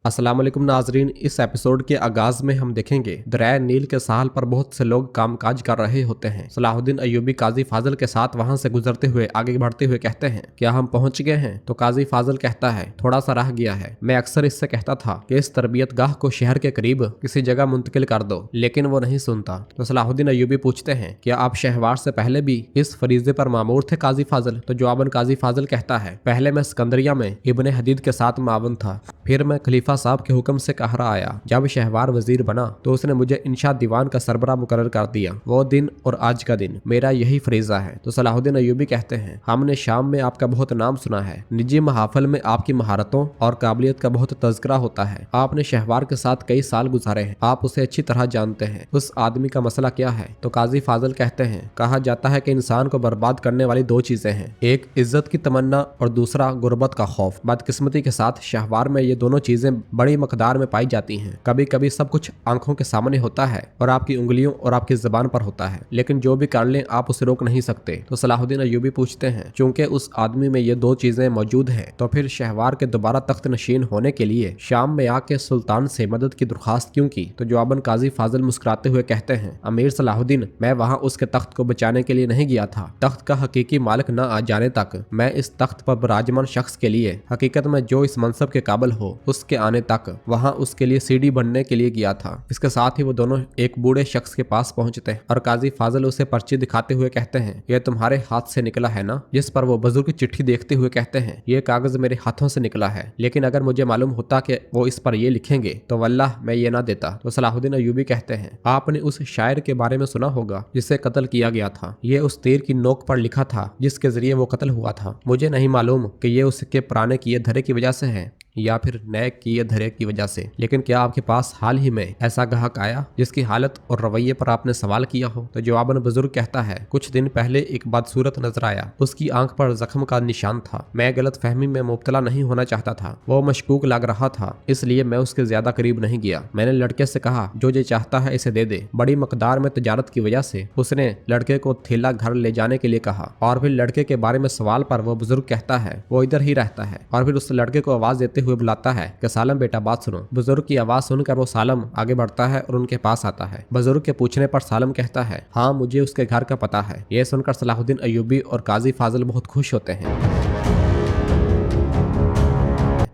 अस्सलाम वालेकुम नाजरीन। इस एपिसोड के आगाज में हम देखेंगे दरिया नील के साहल पर बहुत से लोग कामकाज कर रहे होते हैं। सलाहुद्दीन अय्यूबी काजी फाजल के साथ वहां से गुजरते हुए आगे बढ़ते हुए कहते हैं, क्या हम पहुंच गए हैं? तो काजी फाजल कहता है, थोड़ा सा रह गया है। मैं अक्सर इससे कहता था कि इस तरबियत गाह को शहर के करीब किसी जगह मुंतकिल कर दो, लेकिन वो नहीं सुनता। तो सलाहुद्दीन अय्यूबी पूछते हैं, क्या आप शहवार से पहले भी इस फरीजे पर मामूर थे काजी फाजल? तो जवाबन काजी फाजल कहता है, पहले मैं सिकंदरिया में इब्ने हदीद के साथ मावन था, फिर मैं खलीफा साहब के हुक्म से कहरा आया। जब शहवार वजीर बना तो उसने मुझे इंशा दीवान का सरबरा मुकर्रर कर दिया। वो दिन और आज का दिन मेरा यही फरीजा है। तो सलाहुद्दीन अय्यूबी कहते हैं, हमने शाम में आपका बहुत नाम सुना है। निजी महाफल में आपकी महारतों और काबिलियत का बहुत तज़किरा होता है। आपने शहवार के साथ कई साल गुजारे हैं, आप उसे अच्छी तरह जानते हैं। उस आदमी का मसला क्या है? तो काजी फाजल कहते हैं, कहा जाता है कि इंसान को बर्बाद करने वाली दो चीजें हैं, एक इज्जत की तमन्ना और दूसरा गुर्बत का खौफ। बदकिस्मती के साथ शहवार में ये दोनों चीजें बड़ी मकदार में पाई जाती हैं। कभी कभी सब कुछ आंखों के सामने होता है और आपकी उंगलियों और आपकी जुबान पर होता है, लेकिन जो भी कर लें आप उसे रोक नहीं सकते। तो सलाहुद्दीन अय्यूबी पूछते हैं, चूंकि उस आदमी में ये दो चीजें मौजूद हैं, तो फिर शहवार के दोबारा तख्त नशीन होने के लिए शाम में आके सुल्तान से मदद की दरख्वास्त क्यों की? तो जवाबन काजी फाजल मुस्कुराते हुए कहते हैं, अमीर सलाहुद्दीन, मैं वहाँ उसके तख्त को बचाने के लिए नहीं गया था। तख्त का हकीकी मालिक न आ जाने तक मैं इस तख्त पर विराजमान शख्स के लिए हकीकत में जो इस मनसब के काबिल हो उसके आने तक वहां उसके लिए सीढ़ी बनने के लिए गया था। इसके साथ ही वो दोनों एक बूढ़े शख्स के पास पहुंचते हैं और काजी फाजल उसे पर्ची दिखाते हुए कहते हैं, यह तुम्हारे हाथ से निकला है ना? जिस पर वो बुजुर्ग की चिट्ठी देखते हुए कहते हैं, ये कागज मेरे हाथों से निकला है, लेकिन अगर मुझे मालूम होता कि वो इस पर ये लिखेंगे तो वल्लाह मैं ये ना देता। तो सलाहुद्दीन अय्यूबी कहते हैं, आपने उस शायर के बारे में सुना होगा जिसे कत्ल किया गया था। ये उस तीर की नोक पर लिखा था जिसके जरिए वो कत्ल हुआ था। मुझे नहीं मालूम कि ये उसके पुराने किए धरे की वजह से है या फिर नए किए धरे की वजह से, लेकिन क्या आपके पास हाल ही में ऐसा ग्राहक आया जिसकी हालत और रवैये पर आपने सवाल किया हो? तो जवाबन बुजुर्ग कहता है, कुछ दिन पहले एक बदसूरत नजर आया, उसकी आंख पर जख्म का निशान था। मैं गलत फहमी में मुब्तला नहीं होना चाहता था, वो मशकूक लग रहा था, इसलिए मैं उसके ज्यादा करीब नहीं गया। मैंने लड़के से कहा, जो ये चाहता है इसे दे दे। बड़ी मकदार में तजारत की वजह से उसने लड़के को थैला घर ले जाने के लिए कहा, और फिर लड़के के बारे में सवाल पर वो बुजुर्ग कहता है, वो इधर ही रहता है, और फिर उस लड़के को आवाज देते हुए बुलाता है कि सालम बेटा बात सुनो। बुजुर्ग की आवाज सुनकर वो सालम आगे बढ़ता है और उनके पास आता है। बुजुर्ग के पूछने पर सालम कहता है, हाँ मुझे उसके घर का पता है। यह सुनकर सलाहुद्दीन अय्यूबी और काजी फाजल बहुत खुश होते हैं।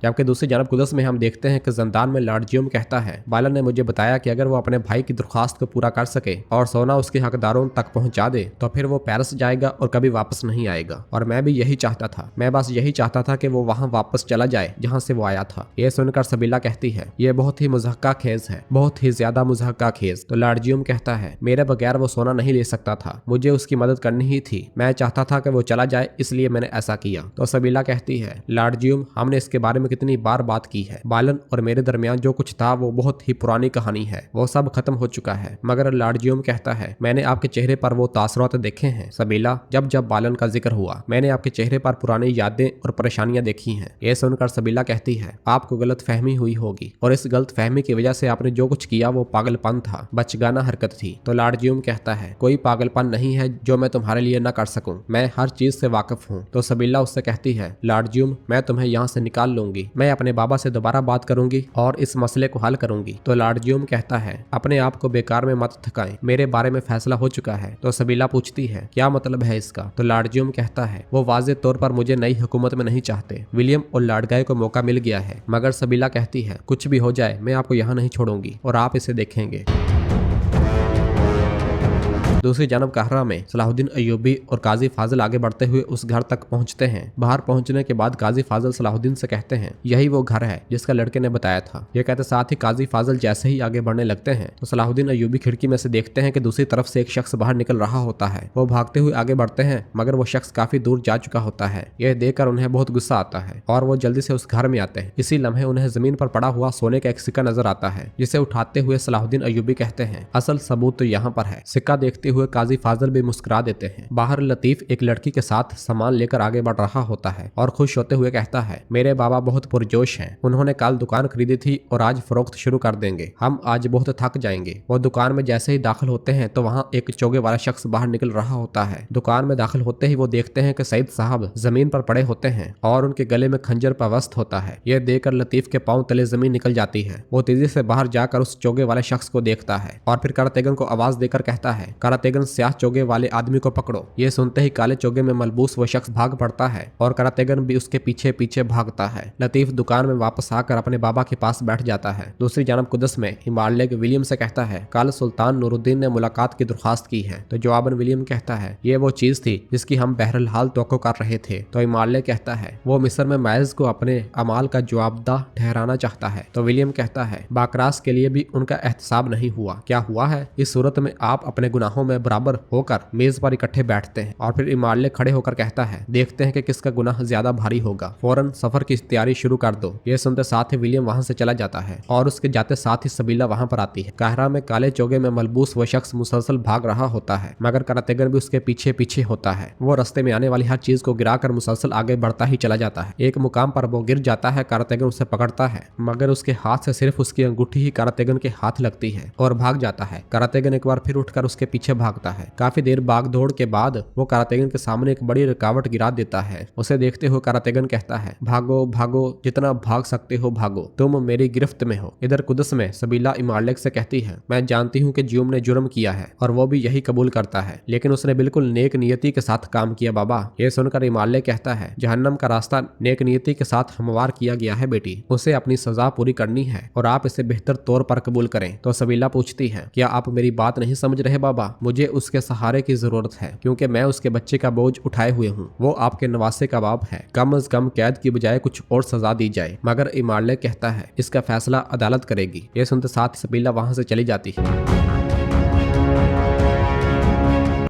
जबकि दूसरी जानब कुदस में हम देखते हैं कि जंदान में लॉर्ड जियोम कहता है, बालन ने मुझे बताया कि अगर वो अपने भाई की दरख्वास्त को पूरा कर सके और सोना उसके हकदारों तक पहुंचा दे तो फिर वो पेरिस जाएगा और कभी वापस नहीं आएगा। और मैं भी यही चाहता था, मैं बस यही चाहता था कि वो वहां वापस चला जाए जहां से वो आया था। ये सुनकर सबीला कहती है, ये बहुत ही मुज़हक्का खेज है, बहुत ही ज्यादा मुज़हक्का खेज। तो लॉर्ड जियोम कहता है, मेरे बगैर वो सोना नहीं ले सकता था, मुझे उसकी मदद करनी ही थी। मैं चाहता था कि वो चला जाए, इसलिए मैंने ऐसा किया। तो सबीला कहती है, लॉर्ड जियोम, हमने इसके बारे में कितनी बार बात की है। बालन और मेरे दरमियान जो कुछ था वो बहुत ही पुरानी कहानी है, वो सब खत्म हो चुका है। मगर लॉर्ड जियोम कहता है, मैंने आपके चेहरे पर वो तासुरात देखे हैं सबीला। जब जब बालन का जिक्र हुआ मैंने आपके चेहरे पर पुरानी यादें और परेशानियां देखी हैं। ये सुनकर सबीला कहती है, आपको गलत फहमी हुई होगी और इस गलत फहमी की वजह से आपने जो कुछ किया वो पागलपन था, बचगाना हरकत थी। तो लॉर्ड जियोम कहता है, कोई पागलपन नहीं है जो मैं तुम्हारे लिए न कर सकूं, मैं हर चीज से वाकिफ हूँ। तो सबीला उससे कहती है, लॉर्ड जियोम, मैं तुम्हें यहाँ से निकाल लूंगी, मैं अपने बाबा से दोबारा बात करूंगी और इस मसले को हल करूंगी। तो लॉर्ड जियोम कहता है, अपने आप को बेकार में मत थकाएं, मेरे बारे में फैसला हो चुका है। तो सबीला पूछती है, क्या मतलब है इसका? तो लॉर्ड जियोम कहता है, वो वाज़े तौर पर मुझे नई हुकूमत में नहीं चाहते। विलियम और लॉर्ड गाय को मौका मिल गया है, मगर सबीला कहती है, कुछ भी हो जाए मैं आपको यहाँ नहीं छोड़ूंगी और आप इसे देखेंगे। दूसरी जानब कहरा में सलाहुद्दीन अय्यूबी और काजी फाजल आगे बढ़ते हुए उस घर तक पहुंचते हैं। बाहर पहुंचने के बाद काजी फाजल सलाहुद्दीन से कहते हैं, यही वो घर है जिसका लड़के ने बताया था। ये कहते साथ ही काजी फाजल जैसे ही आगे बढ़ने लगते हैं तो सलाहुद्दीन अय्यूबी खिड़की में से देखते हैं कि दूसरी तरफ से एक शख्स बाहर निकल रहा होता है। वो भागते हुए आगे बढ़ते हैं, मगर वो शख्स काफी दूर जा चुका होता है। यह देखकर उन्हें बहुत गुस्सा आता है और वो जल्दी से उस घर में आते हैं। इसी लम्हे उन्हें जमीन पर पड़ा हुआ सोने का एक सिक्का नजर आता है, जिसे उठाते हुए सलाहुद्दीन अय्यूबी कहते हैं, असल सबूत तो यहाँ पर है। सिक्का देखते हुए काजी फाजिल भी मुस्कुरा देते हैं। बाहर लतीफ एक लड़की के साथ सामान लेकर आगे बढ़ रहा होता है और खुश होते हुए कहता है, मेरे बाबा बहुत पुरजोश हैं। उन्होंने कल दुकान खरीदी थी और आज फरोख्त शुरू कर देंगे। हम आज बहुत थक जाएंगे। वो दुकान में जैसे ही दाखिल होते हैं तो वहाँ एक चोगे वाला शख्स बाहर निकल रहा होता है। दुकान में दाखिल होते ही वो देखते हैं कि सईद साहब जमीन पर पड़े होते हैं और उनके गले में खंजर पवस्त होता है। यह देखकर लतीफ के पांव तले जमीन निकल जाती है। वो तेजी से बाहर जाकर उस चोगे वाले शख्स को देखता है और फिर करातेगन को आवाज देकर कहता है, करातेगन स्याह चोगे वाले आदमी को पकड़ो। ये सुनते ही काले चोगे में मलबूस वो शख्स भाग पड़ता है और करातेगन भी उसके पीछे पीछे भागता है। लतीफ दुकान में वापस आकर अपने बाबा के पास बैठ जाता है। दूसरी जानब कुदस में हिमालय विलियम से कहता है, कल सुल्तान नूरुद्दीन ने मुलाकात की दरख्वास्त की है। तो जवाबन विलियम कहता है, ये वो चीज थी जिसकी हम बहरहाल तवक्को कर रहे थे। तो हिमालय कहता है, वो मिस्र में मैज को अपने अमाल का जवाबदा ठहराना चाहता है। तो विलियम कहता है, बाकरास के लिए भी उनका एहतसाब नहीं हुआ। क्या हुआ है? इस सूरत में आप अपने गुनाहों में बराबर होकर मेज पर इकट्ठे बैठते हैं। और फिर हिमालय खड़े होकर कहता है, देखते हैं कि किसका गुनाह ज्यादा भारी होगा। फौरन सफर की तैयारी शुरू कर दो। ये सुनते साथ ही विलियम वहां से चला जाता है और उसके जाते साथ ही सबीला वहां पर आती है। काहरा में काले चोगे में मलबूस वो शख्स मुसलसल भाग रहा होता है, मगर करातेगन भी उसके पीछे पीछे होता है। वो रास्ते में आने वाली हर चीज को गिराकर मुसलसल आगे बढ़ता ही चला जाता है। एक मुकाम पर वो गिर जाता है। करातेगन उसे पकड़ता है, मगर उसके हाथ से सिर्फ उसकी अंगूठी ही करातेगन के हाथ लगती है और भाग जाता है। करातेगन एक बार फिर उठकर उसके पीछे भागता है। काफी देर भाग दौड़ के बाद वो करातेगन के सामने एक बड़ी रुकावट गिरा देता है। उसे देखते हुए करातेगन कहता है, भागो भागो, जितना भाग सकते हो भागो, तुम मेरी गिरफ्त में हो। इधर कुदस में सबीला इमालिक से कहती है, मैं जानती हूँ कि ज्यूम ने जुर्म किया है और वो भी यही कबूल करता है, लेकिन उसने बिल्कुल नेक नियति के साथ काम किया बाबा। ये सुनकर इमालिक कहता है, जहन्नम का रास्ता नेक नियति के साथ हमवार किया गया है बेटी, उसे अपनी सजा पूरी करनी है और आप इसे बेहतर तौर पर कबूल करें। तो सबीला पूछती है, क्या आप मेरी बात नहीं समझ रहे बाबा? मुझे उसके सहारे की जरूरत है, क्योंकि मैं उसके बच्चे का बोझ उठाए हुए हूँ। वो आपके नवासे का बाप है। कम अज कम कैद की बजाय कुछ और सजा दी जाए। मगर इमालिक कहता है, इसका फैसला अदालत करेगी। ये सुनते साथ सबीला वहां से चली जाती है।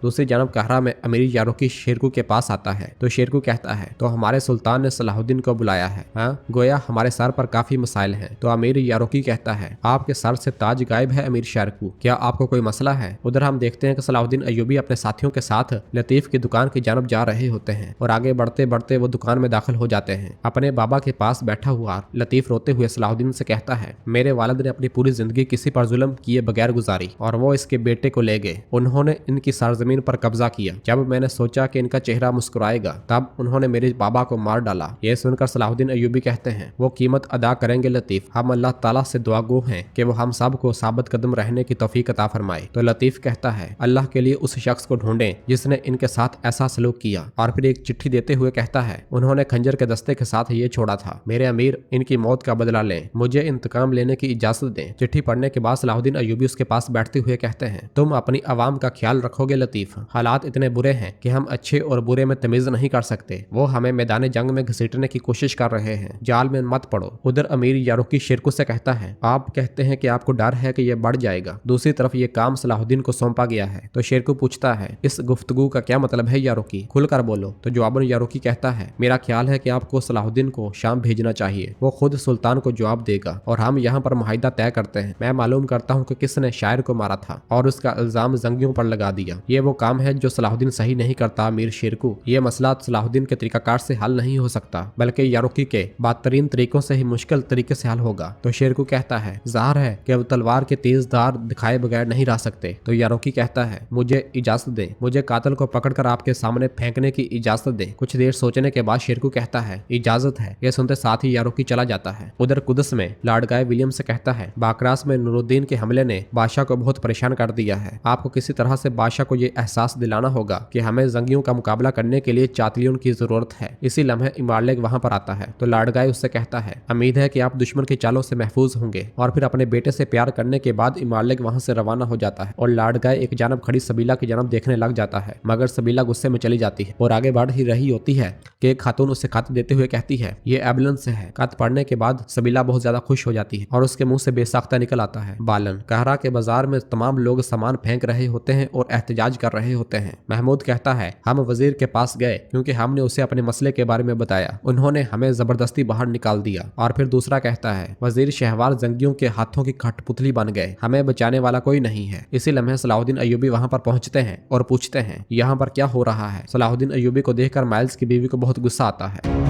दूसरी जानब कहरा में अमीरी यारोकी शेरकू के पास आता है। तो शेरकू कहता है, तो हमारे सुल्तान ने सलाहुद्दीन को बुलाया है। हाँ, गोया हमारे सर पर काफी मसाइल हैं। तो अमीर यारोकी कहता है, आपके सर से ताज गायब है अमीर शेरकू, क्या आपको कोई मसला है? उधर हम देखते हैं कि सलाहुद्दीन अयूबी अपने साथियों के साथ लतीफ की दुकान की जानब जा रहे होते हैं और आगे बढ़ते बढ़ते वो दुकान में दाखिल हो जाते हैं। अपने बाबा के पास बैठा हुआ लतीफ रोते हुए सलाहुद्दीन से कहता है, मेरे वालिद ने अपनी पूरी जिंदगी किसी पर जुल्म किए बगैर गुजारी और वो इसके बेटे को ले गए। उन्होंने इनकी सरजमीन पर कब्जा किया। जब मैंने सोचा कि इनका चेहरा मुस्कुराएगा, तब उन्होंने मेरे बाबा को मार डाला। यह सुनकर सलाहुद्दीन अयूबी कहते हैं, वो कीमत अदा करेंगे लतीफ। हम अल्लाह ताला से दुआ गो हैं कि वो हम सब को साबित कदम रहने की तौफीक अता फरमाए। तो लतीफ कहता है, अल्लाह के लिए उस शख्स को ढूंढें जिसने इनके साथ ऐसा सलूक किया। और फिर एक चिट्ठी देते हुए कहता है, उन्होंने खंजर के दस्ते के साथ ये छोड़ा था। मेरे अमीर, इनकी मौत का बदला लें, मुझे इंतकाम लेने की इजाजत दें। चिट्ठी पढ़ने के बाद सलाहुद्दीन अयूबी उसके पास बैठते हुए कहते हैं, तुम अपनी आवाम का ख्याल रखोगे लतीफ। हालात इतने बुरे हैं कि हम अच्छे और बुरे में तमीज नहीं कर सकते। वो हमें मैदान जंग में घसीटने की कोशिश कर रहे हैं। जाल में मत पड़ो। उधर अमीर यारोकी शेरकू से कहता है, आप कहते हैं कि आपको डर है कि यह बढ़ जाएगा। दूसरी तरफ ये काम सलाहुद्दीन को सौंपा गया है। तो शेरकू पूछता है, इस गुफ्तगू का क्या मतलब है यारोकी? खुलकर बोलो। तो जवाबन यारोकी कहता है, मेरा ख्याल है कि आपको सलाहुद्दीन को शाम भेजना चाहिए। वो खुद सुल्तान को जवाब देगा और हम यहाँ पर मुआहिदा तय करते हैं। मैं मालूम करता हूँ कि किसने शायर को मारा था और उसका इल्जाम जंगियों पर लगा दिया। ये वो काम है जो सलाहुद्दीन सही नहीं करता अमीर शेरकू। ये मसला सलाहुद्दीन के तरीकाकार से हल नहीं हो सकता, बल्कि यारोकी के बदतरीन तरीकों से ही मुश्किल तरीके से हल होगा। तो शेरकू कहता है, जाहिर है कि अब तलवार के तेज धार दिखाए बगैर नहीं रह सकते। तो यारोकी कहता है, मुझे इजाजत दें, मुझे कातिल को पकड़कर आपके सामने फेंकने की इजाजत दें। कुछ देर सोचने के बाद शेरकू कहता है, इजाजत है। यह सुनते साथ ही यारोकी चला जाता है। उधर कुदस में लॉर्ड गाय विलियम से कहता है, बाकरास में नूरुद्दीन के हमले ने बादशाह को बहुत परेशान कर दिया है। आपको किसी तरह से बादशाह को यह एहसास दिलाना होगा कि हमें जंगियों का मुकाबला करने के लिए चातलियों की जरूरत है। इसी लम्हे इमालिक वहां पर आता है। तो लॉर्ड गाय उससे कहता है, उम्मीद है कि आप दुश्मन की चालों से महफूज होंगे। और फिर अपने बेटे से प्यार करने के बाद इमालिक वहां से रवाना हो जाता है और लॉर्ड गाय एक जानब खड़ी सबीला की जानब देखने लग जाता है, मगर सबीला गुस्से में चली जाती है और आगे बढ़ ही रही होती है कि एक खातून उसे खत देते हुए कहती है, ये एम्बुलेंस से है। खत पढ़ने के बाद सबीला बहुत ज्यादा खुश हो जाती है और उसके मुंह से बेसाख्ता निकल आता है, बालन। कहरा के बाजार में तमाम लोग सामान फेंक रहे होते हैं और एहतजाज कर रहे होते हैं। महमूद कहता है, हम वजीर के पास गए क्योंकि हमने उसे अपने मसले के बारे में बताया, उन्होंने हमें जबरदस्ती बाहर निकाल दिया। और फिर दूसरा कहता है, वजीर शहवार जंगियों के हाथों की कठपुतली बन गए, हमें बचाने वाला कोई नहीं है। इसी लम्हे सलाहुद्दीन अय्यूबी वहां पर पहुंचते हैं और पूछते हैं, यहाँ पर क्या हो रहा है। सलाहुद्दीन अय्यूबी को देखकर माइल्स की बीवी को बहुत गुस्सा आता है।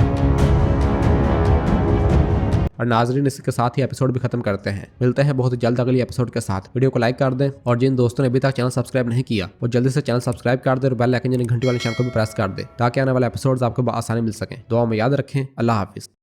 और नाजरीन, इसके साथ ही एपिसोड भी खत्म करते हैं। मिलते हैं बहुत जल्द अगली एपिसोड के साथ। वीडियो को लाइक कर दें और जिन दोस्तों ने अभी तक चैनल सब्सक्राइब नहीं किया वो जल्दी से चैनल सब्सक्राइब कर दे और बेल आइकन यानी घंटी वाले निशान को भी प्रेस कर दे ताकि आने वाले एपिसोड्स आपको आसानी मिल सकें। दुआ में याद रखें। अल्लाह हाफिज।